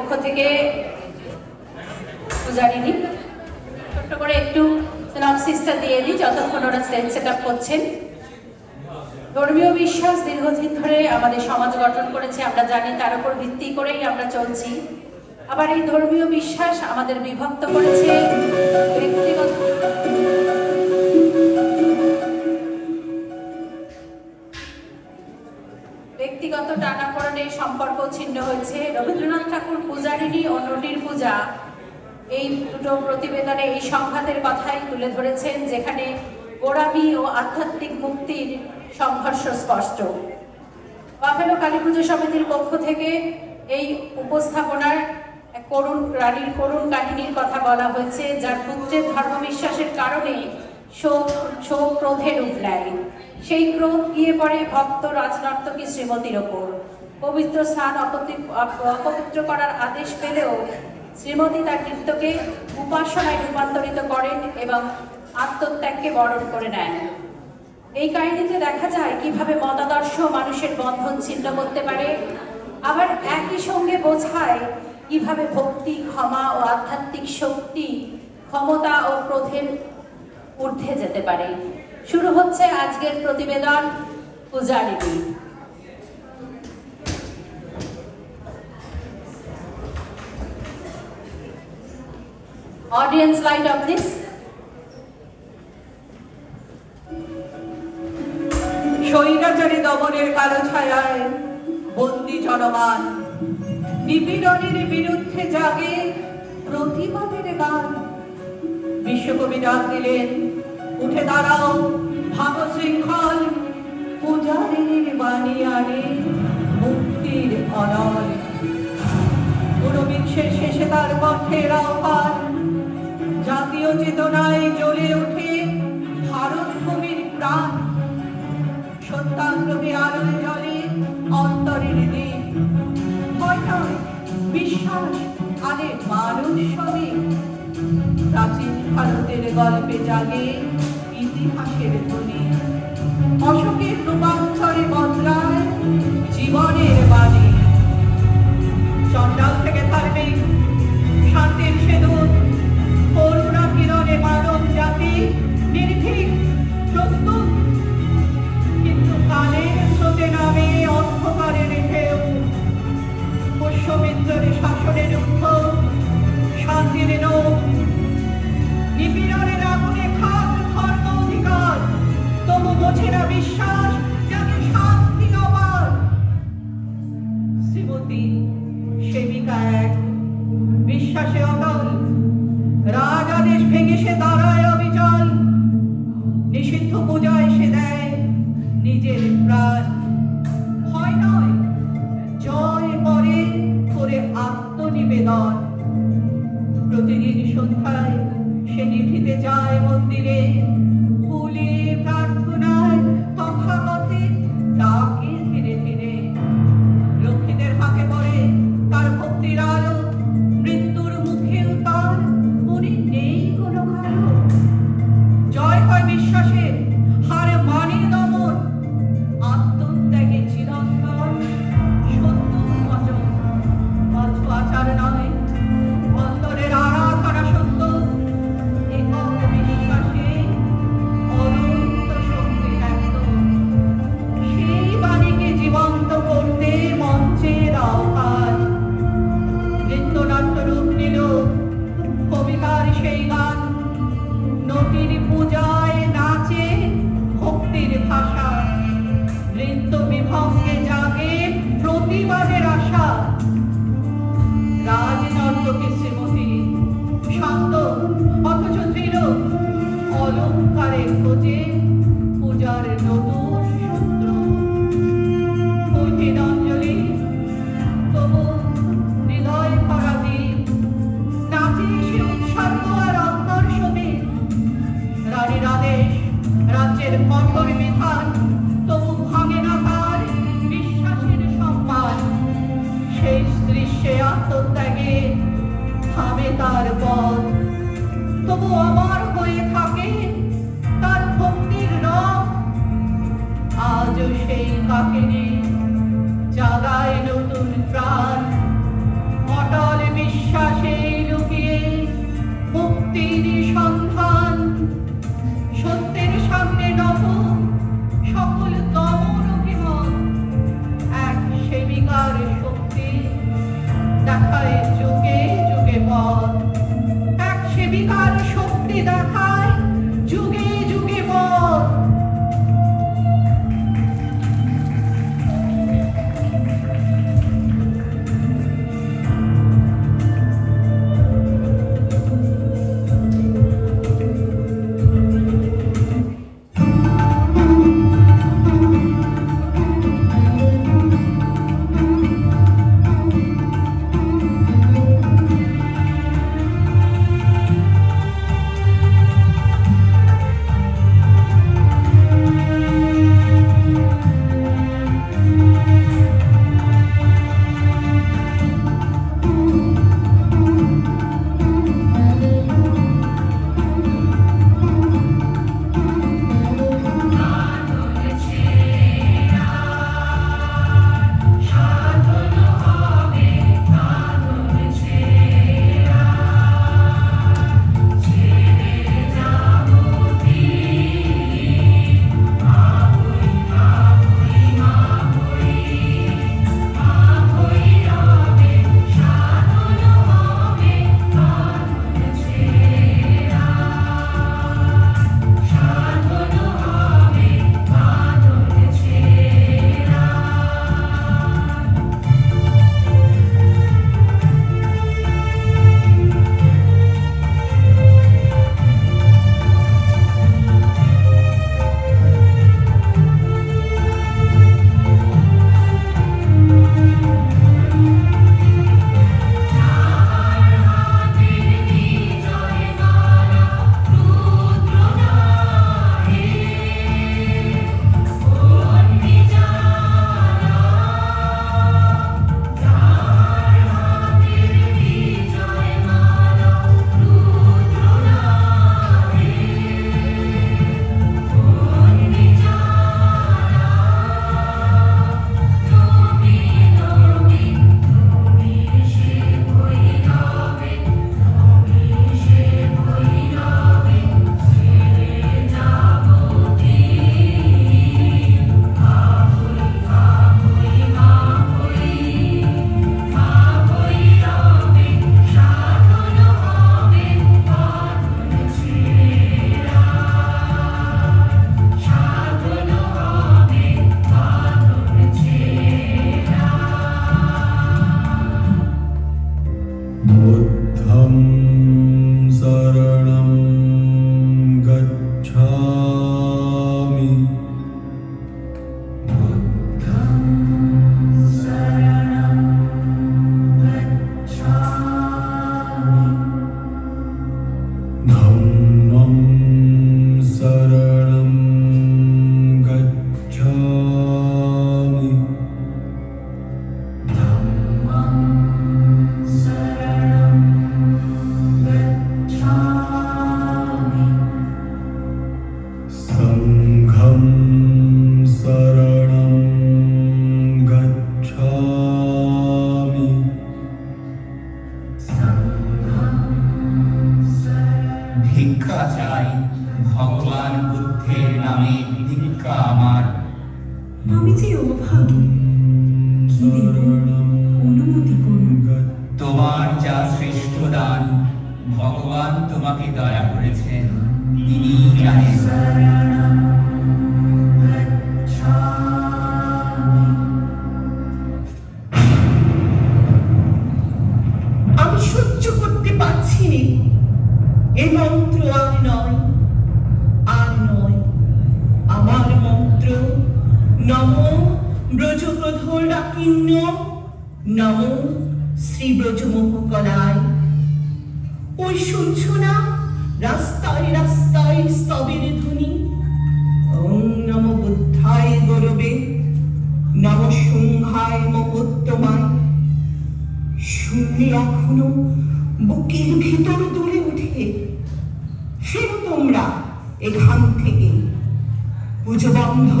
পক্ষ থেকে পূজারিনী ছোট্ট করে একটু সিনপসিসটা দিয়ে দিই যতক্ষণ ওরা স্টেজ সেট আপ করছেন। ধর্মীয় বিশ্বাস দীর্ঘদিন ধরে আমাদের সমাজ গঠন করেছে, আমরা জানি, তার উপর ভিত্তি করেই আমরা চলছি। আবার এই ধর্মীয় বিশ্বাস আমাদের বিভক্ত করেছে ব্যক্তিগত টানাপোড়েনে সম্পর্ক ছিন্ন হয়েছে। রবীন্দ্রনাথ ঠাকুর পূজারিনী ও নটির পূজা এই দুটো প্রতিবেদনে এই সংঘাতের কথাই তুলে ধরেছেন, যেখানে গোড়ামি ও আধ্যাত্মিক মুক্তির সংঘর্ষ স্পষ্ট। বাফেলো কালী পুজো সমিতির পক্ষ থেকে এই উপস্থাপনার করুণ রানীর করুণ কাহিনীর কথা বলা হয়েছে, যার পুত্রের ধর্মবিশ্বাসের কারণে শোক ক্রোধে রূপ নেয়। সেই ক্রোধ গিয়ে পড়ে ভক্ত রাজনর্তকী শ্রীমতীর ওপর। পবিত্র স্থান অপবিত্র করার আদেশ পেলেও শ্রীমতী তার নৃত্যকে উপাসনায় রূপান্তরিত করেন এবং আত্মত্যাগকে বরণ করে নেন। এই কাহিনীতে দেখা যায় কিভাবে মতাদর্শ মানুষের বন্ধন ছিন্ন করতে পারে, আবার একই সঙ্গে বোঝায় কিভাবে ভক্তি, ক্ষমা ও আধ্যাত্মিক শক্তি ক্ষমতা ও ক্রোধের ঊর্ধ্বে যেতে পারে। শুরু হচ্ছে আজকের প্রতিবেদন পূজারিনী। Audience light up please. স্বৈরাচারী দমনের কালো ছায়ায় বন্দী জনমান, নিপীড়নের বিরুদ্ধে জাগে প্রতিবাদের গান। বিশ্বকবি ডাক দিলেন, উঠে দাঁড়াও, ভাঙো শৃঙ্খল, পূজারিনীর বাণী আনে মুক্তির অনল। ঊনবিংশের শেষে তার কণ্ঠের আহ্বান, জাতীয় চেতনায় জ্বলে ওঠে ভারত ভূমির প্রাণ। সত্যাগ্রহে আলোয় জ্বলে অন্তরের দ্বীপ, ভয় নয় বিশ্বাস আনে মানুষ সবে। প্রাচীন ভারতের গল্পে জাগে ইতিহাসের ধ্বনি, অশোকের রূপান্তরে বদলায় জীবনের বাণী। চণ্ডাল থেকে ধার্মিক শান্তির সেদূত, করুণা কিরণে মানব জাতি নির্ভীক প্রস্তুত। কিন্তু কালের স্রোতে নামে অন্ধকারের ঢেউ, পুষ্যমিত্রের শাসনের উদ্ধব, শান্তির নৌ, নিপীড়নের আগুনে খাত ধর্ম অধিকার। তবু বোঝে না বিশ্বাস যাকে শান্তি অপার। শ্রীমতী সেবিকা এক, বিশ্বাসে অটল, রাজ আদেশ ভেঙে সে দাঁড়ায় অবিচল। নিষিদ্ধ পূজায় সে দেয় নিজের প্রাণ, ভয় নয় জয় পরে করে আত্মনিবেদন। প্রতিদিন সন্ধ্যায় সে নিভিতে যায় মন্দিরে, ফুলে প্রার্থনায় তথাকথে ডাকে ধীরে ধীরে। লক্ষ্মীদের হাতে পড়ে তার ভক্তির আলো, মৃত্যুর মুখেও তার মনে নেই কোনো কালো। জয় হয় বিশ্বাসের, হার মানে দমন, আত্মত্যাগে চিরন্তন সত্য বচন। অর্থ আচার নয় অন্তরের আরাধনা সত্য, একক বিশ্বাসে অনন্ত শক্তি ব্যক্ত। সেই বাণীকে জীবন্ত করতে মঞ্চের আহ্বান। নৃত্যনাট্য রূপ নিল কবিতার সেই গান, নটির পূজায় নাচে ভক্তির ভাষা। নৃত্য বিভঙ্গে জাগে প্রতিবাদের আশা। রাজনর্তকী শ্রীমতী শান্ত অথচ দৃঢ়, অলঙ্কারের খোঁজে পূজার নতুন সূত্র। কঠিন অঞ্জলি তবু হৃদয় ভরা দ্বীপ, নাচে সে উৎসর্গ আর অন্তর সমেত। রানীর আদেশ, রাজ্যের কঠোর বিধান, তবু ভাঙে না তার বিশ্বাসের সম্মান। সেই দৃশ্যে আত্মত্যাগে থামে তার পথ, তবু অমর হয়ে থাকে তার ভক্তির রথ। আজও সেই কাহিনী জাগায় নতুন প্রাণ, অটল দেখায় যুগে যুগে পথ, এক সেবিকার শক্তি দেখায় যুগে যুগে পথ। बुद्धं शरणं गच्छामि। धम्मं शरणं गच्छामि। संघं शरणं गच्छामि। ভিক্ষা চাই ভগবান বুদ্ধের নামে ভিক্ষা আমার। আমি যে অভাগী, কি দেব অনুমতি করুন। তোমার যা শ্রেষ্ঠ দান ভগবান তোমাকে দয়া করেছেন, তিনি জানেন। আমি সহ্য করতে পারছি নে, এ মন্ত্র আর নয়, আর নয়। আমার মন্ত্র নম ব্রজপ্রধর ডাকিন্য, নম শ্রী ব্রজমোহ কলায়। ওই শুনছো না রাস্তায় রাস্তায় স্তবের ধ্বনি? ওং নম বুদ্ধায় গৌরবে, নম শুংহায় মহোত্তমায়। শুনলে এখনো বুকের ভিতর দুলে উঠে। ফেরো তোমরা এখান থেকে, পুজো বন্ধ,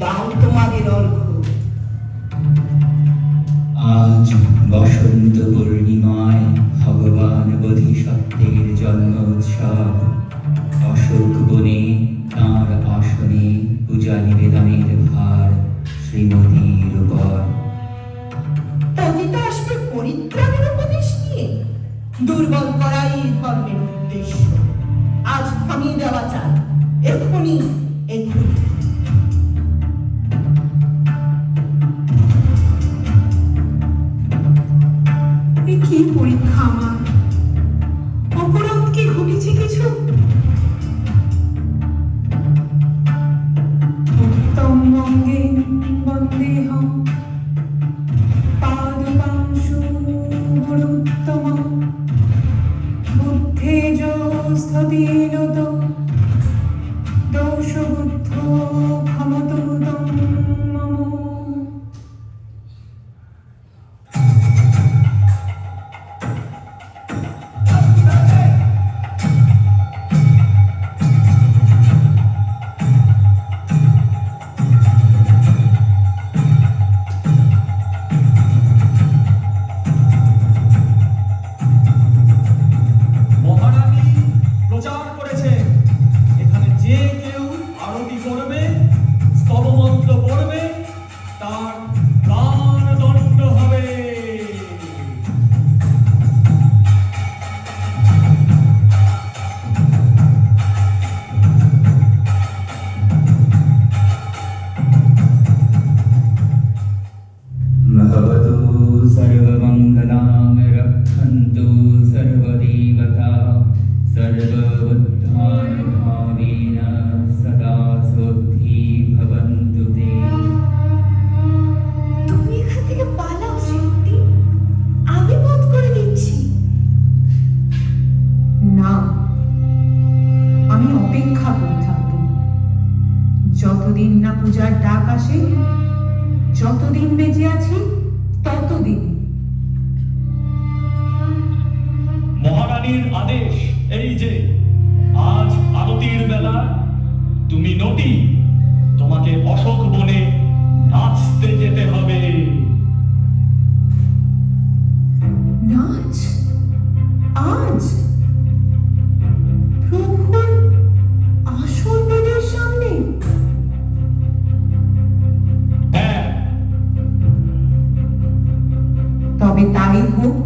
দাও তোমাদের অর্ঘ্য। আজ বসন্ত পূর্ণিমায় ভগবান বোধিসত্ত্বের জন্ম উৎসব। অশোক বনে তাঁর আসনে পূজা নিবেদনের ভার শ্রীমতীর উপর। পতিতা আসবে পরিত্রাণ দুর্বল করাই ধর্মের উদ্দেশ্য। আজ থামিয়ে দেওয়া চাই, এক্ষুনি এক্ষুনি। এ কি পরীক্ষা আমার? অপরাধ কি ঘটেছে কিছু? উত্তম অঙ্গে বন্দেহম পাদপাংশু গুরুত্তম বুদ্ধেজ স্থতিনত দোষবুদ্ধ ক্ষমতোদম মম। মহারানী প্রচার করেছে, এখানে যে কেউ আরতি করবে, স্তবমন্ত্র পড়বে, তার প্রাণদণ্ড হবে। भवतु सर्वमङ्गलां रक्षन्तु सर्वदेवता सर्वबुद्धानुभावेन सदा शुद्धि भवन्तु ते। তুমি এখান থেকে পালাও শ্রীমতী, আমি পথ করে দিচ্ছি। না, আমি অপেক্ষা করে থাকব। যতদিন না পূজার ডাক আসে, যতদিন বেঁচে আছি ততদিন। মহারানীর আদেশ এই যে আজ আরতির বেলা তুমি নটি, তোমাকে অশোক বনে নাচতে যেতে হবে। নাচ আজ প্রভুর আসল বেদের সামনে? হ্যাঁ, তবে তাই হোক।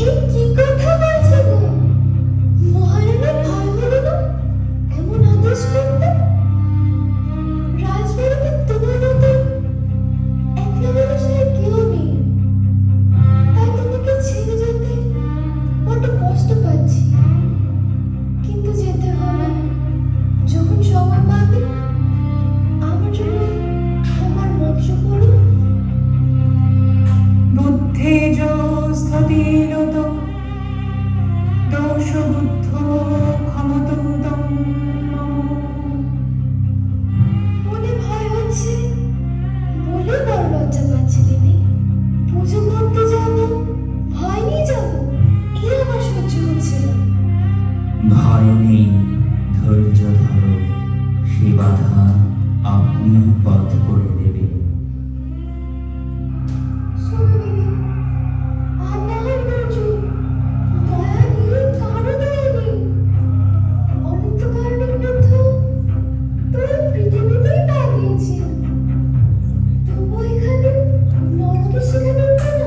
এই কি কথা বলছো গো? মহারানী ভয় হলো না এমন আদেশ করতে? রাজবাড়িতে তোমার মতো একলা মানুষের কেউ নেই, তাই তোমাকে ছেড়ে যেতে বড্ড কষ্ট পাচ্ছি। কিন্তু যেতে হবে, যখন সময় পাবে আমার জন্য আমার মৎস্য করো। বুদ্ধেজ স্থতিনত দোষবুদ্ধ ক্ষমতোদম মম। মনে ভয় হচ্ছে বলে বড় লজ্জা পাচ্ছে দিদি। পুজো করতে যাবো, ভয় নিয়ে যাবো, এ আমার সহ্য হচ্ছে না। ভয় নেই, ধৈর্য ধরো, সে বাধা আপনি পথ করে দেবে। শোনো দিদি, আর না হয় বলছো, দয়া নেই, কারো দয়া নেই। অনন্ত কারণের মধ্য পুরো পৃথিবীতেই দাঁড়িয়েছি, তবু এখানে নরকে শেখানো কেন?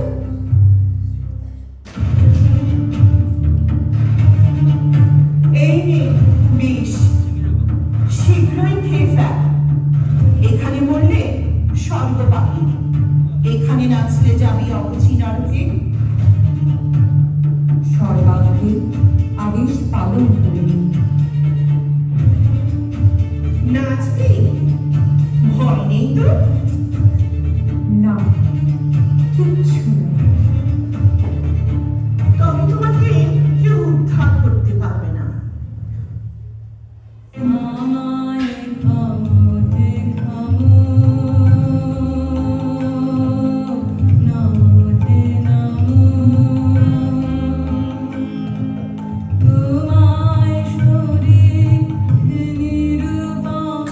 এই নে বিষ, শীঘ্রই খেয়ে ফেল। এখানে মরলে স্বর্গ পাবি, এখানে নাচলে যাবি অবচি নরকে। সর্বাগ্রে আদেশ পালন করে নিন। নাচবি? ভয় নেই তো? না, কিচ্ছু না। তবে তোমাকে কেউ উদ্ধার করতে পারবে না। তোমায় শরীর নিরূপম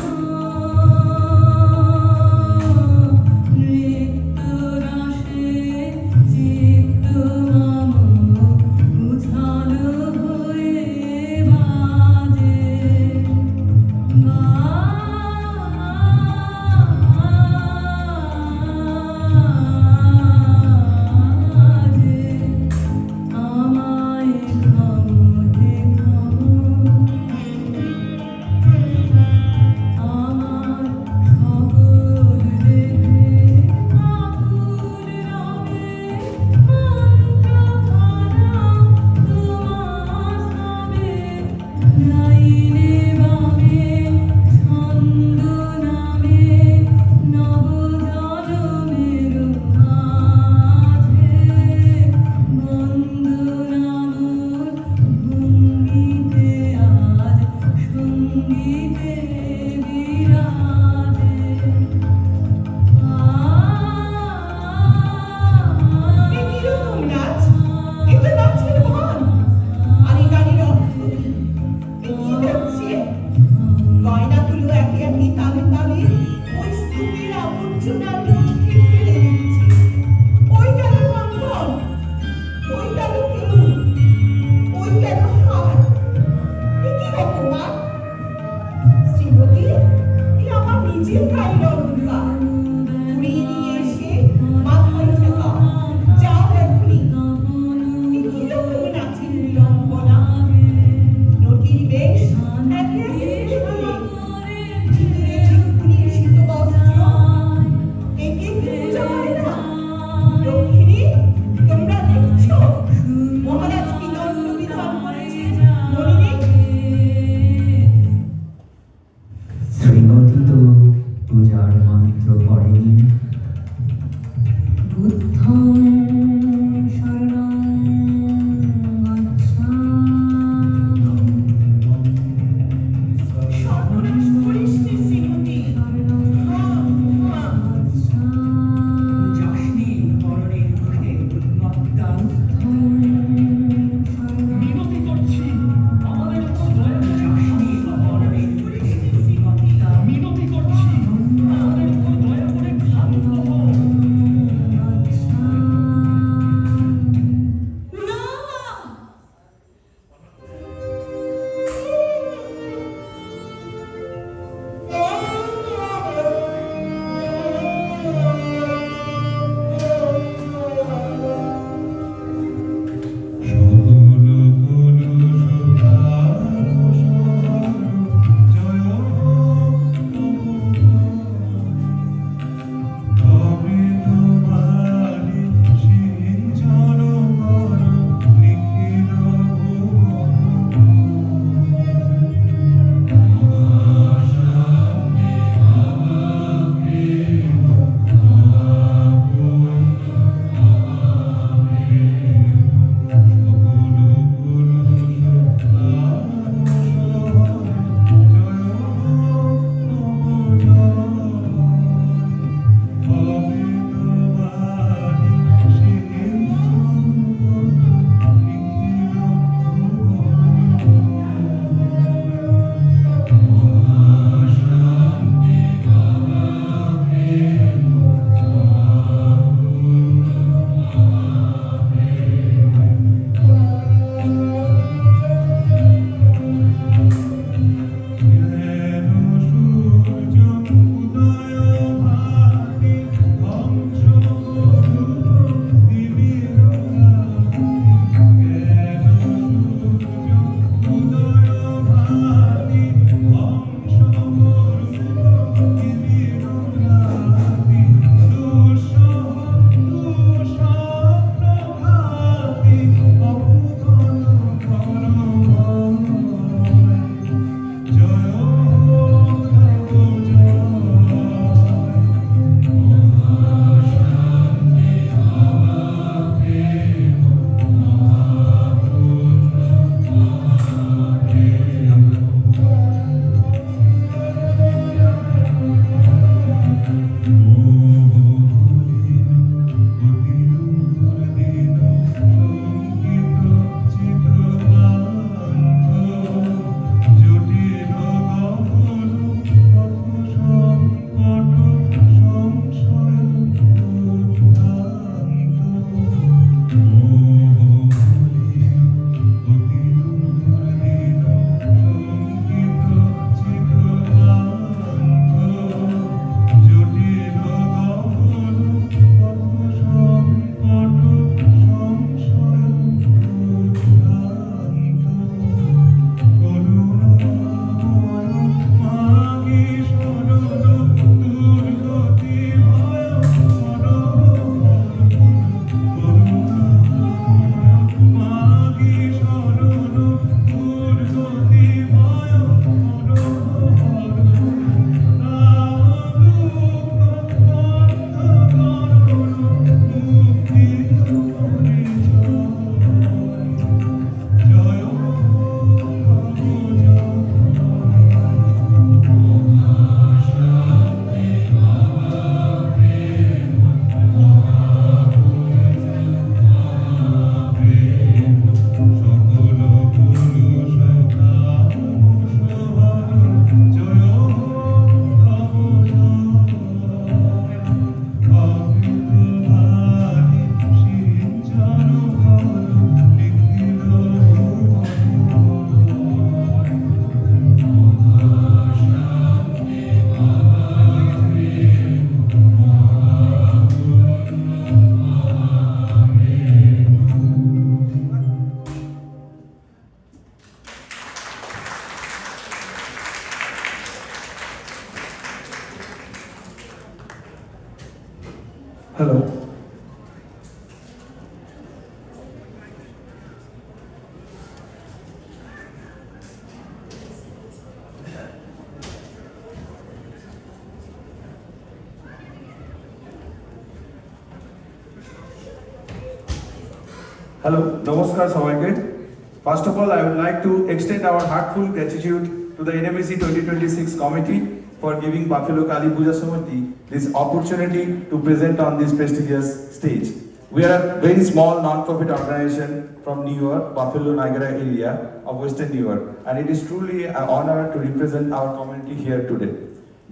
Hello, namaskar সবাইকে. First of all, I would like to extend our heartfelt gratitude to the NMEC 2026 committee for giving Buffalo Kali Puja Samiti this opportunity to present on this prestigious stage. We are a very small non-profit organization from New York, Buffalo, Niagara area of Western New York, and it is truly an honor to represent our community here today.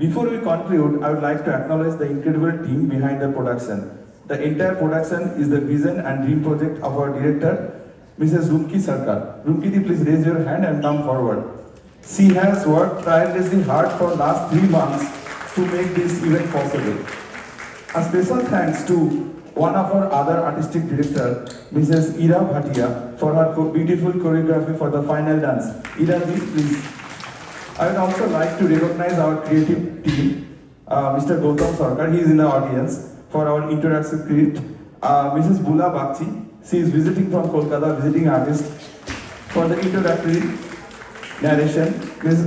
Before we conclude, I would like to acknowledge the incredible team behind the production. The entire production is the vision and dream project of our director, Mrs. Rumki Sarkar. Rumki, please raise your hand and come forward. She has worked tirelessly hard for last 3 months to make this event possible. A special thanks to one of our other artistic director, Mrs. Ira Bhatia, for her beautiful choreography for the final dance. Ira ji, please. I would also like to recognize our creative team, Mr. Gautam Sarkar, he is in the audience, for our introduction script. Mrs. Bula Bakchi, she is visiting from Kolkata, visiting artist, for the introductory narration.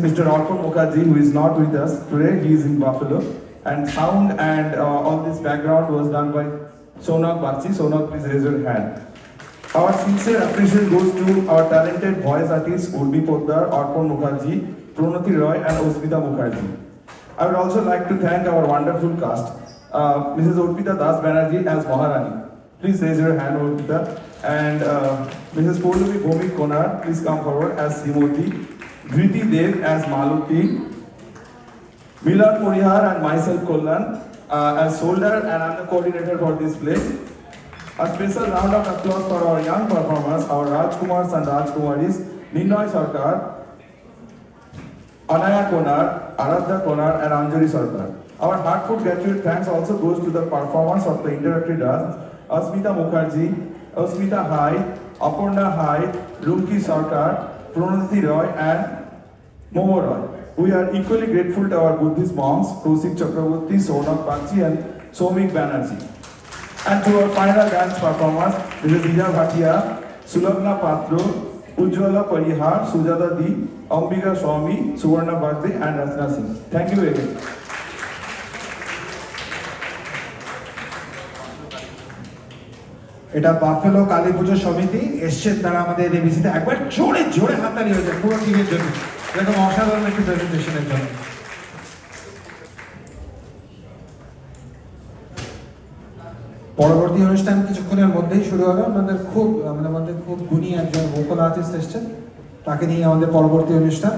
Mr. Arpan Mukherjee, who is not with us today, he is in Buffalo, and sound and all this background was done by Sonak Bakchi. Sonak, please raise your hand. Our sincere appreciation goes to our talented voice artists Urbi Poddar, Arpan Mukherjee, Pranati Roy and Osmita Mukherjee. I would also like to thank our wonderful cast, Mrs. Urpita Das Banerjee as Maharani. Please raise your hand, Urpita. And Mrs. Paulavi Bhomik Konar, please come forward as Srimoti. Dhriti Dev as Maluti. Milan Purihar and myself Kollan as Soldier, and I am the coordinator for this play. A special round of applause for our young performers, our Rajkumars and Rajkumaris, Ninoy Sarkar, Anaya Konar, Aradha Konar and Anjali Sarkar. Our heartfelt gratitude thanks also goes to the performers of the interactive dance, Asmita Mukherjee, Asmita Hai, Aparna Hai, Rumki Sarkar, Pranati Roy and Momo Roy. We are equally grateful to our Buddhist moms, Kosik Chakraborty, Sonak Bakchi and Somik Banerjee. And to our final dance performers, Mrs. Ira Bhatia, Sulabna Patro, Ujjwala Parihar, Sujata Di, Ambika Swami, Suvarna Bhakti and Rachna Singh. Thank you again. এটা buffalo Kali পুজো সমিতি এসছেন তারা আমাদের এবিসিতে একবার জোরে জোরে হাততালি হয়েছে পুরো টিমের জন্য এরকম অসাধারণ একটি প্রেজেন্টেশনের জন্য। পরবর্তী অনুষ্ঠান কিছুক্ষণের মধ্যেই শুরু হবে। আমাদের মধ্যে খুব গুণী একজন ভোকাল আর্টিস্ট এসছেন, তাকে নিয়ে আমাদের পরবর্তী অনুষ্ঠান।